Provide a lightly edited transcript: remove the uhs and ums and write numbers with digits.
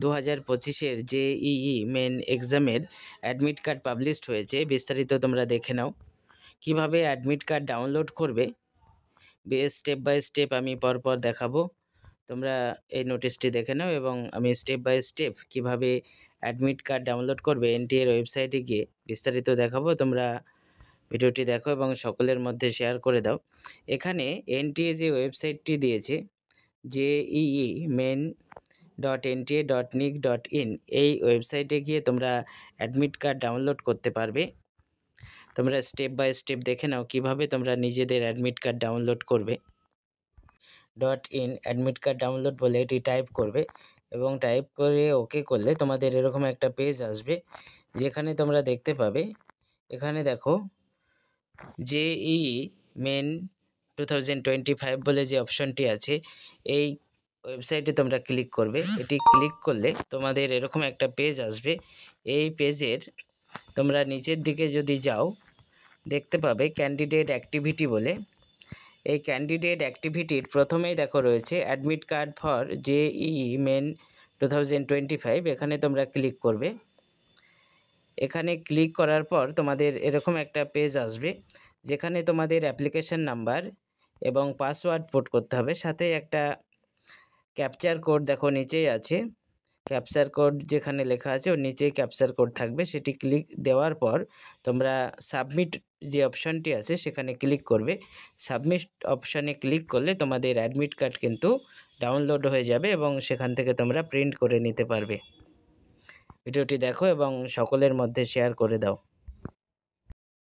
2025-এর JEE main এক্সামের admit card published হয়েছে। বিস্তারিত তোমরা দেখে নাও। কিভাবে অ্যাডমিট কার্ড ডাউনলোড করবে স্টেপ বাই স্টেপ আমি পরপর দেখাবো। তোমরা এই নোটিশটি দেখে নাও এবং আমি স্টেপ বাই স্টেপ কিভাবে অ্যাডমিট কার্ড ডাউনলোড করবে NTA এর ওয়েবসাইটে গিয়ে বিস্তারিত দেখাবো। তোমরা ভিডিওটি দেখো এবং সকলের মধ্যে শেয়ার করে দাও। এখানে NTA যে ওয়েবসাইটটি দিয়েছে JEE main.nta.nic.in এই ওয়েবসাইটে গিয়ে তোমরা অ্যাডমিট কার্ড ডাউনলোড করতে পারবে। তোমরা স্টেপ বাই স্টেপ দেখে নাও কিভাবে তোমরা নিজেদের অ্যাডমিট কার্ড ডাউনলোড করবে। .in অ্যাডমিট কার্ড ডাউনলোড বলে এটি টাইপ করবে এবং টাইপ করে ওকে করলে তোমাদের এরকম একটা পেজ আসবে, যেখানে তোমরা দেখতে পাবে, এখানে দেখো JEE মেন 2025 বলে যে অপশনটি আছে, এই ওয়েবসাইটে তোমরা ক্লিক করবে। এটি ক্লিক করলে তোমাদের এরকম একটা পেজ আসবে। এই পেজের তোমরা নিচের দিকে যদি যাও দেখতে পাবে ক্যান্ডিডেট অ্যাক্টিভিটি বলে। এই ক্যান্ডিডেট অ্যাক্টিভিটির প্রথমেই দেখো রয়েছে admit card for JEE main 2025। এখানে তোমরা ক্লিক করবে। এখানে ক্লিক করার পর তোমাদের এরকম একটা পেজ আসবে, যেখানে তোমাদের অ্যাপ্লিকেশন নাম্বার এবং পাসওয়ার্ড পুট করতে হবে। সাথে একটা ক্যাপচার কোড দেখো নিচেই আছে, ক্যাপচার কোড যেখানে লেখা আছে ওর নিচেই ক্যাপচার কোড থাকবে। সেটি ক্লিক দেওয়ার পর তোমরা সাবমিট যে অপশানটি আছে সেখানে ক্লিক করবে। সাবমিট অপশানে ক্লিক করলে তোমাদের অ্যাডমিট কার্ড কিন্তু ডাউনলোড হয়ে যাবে এবং সেখান থেকে তোমরা প্রিন্ট করে নিতে পারবে। ভিডিওটি দেখো এবং সকলের মধ্যে শেয়ার করে দাও।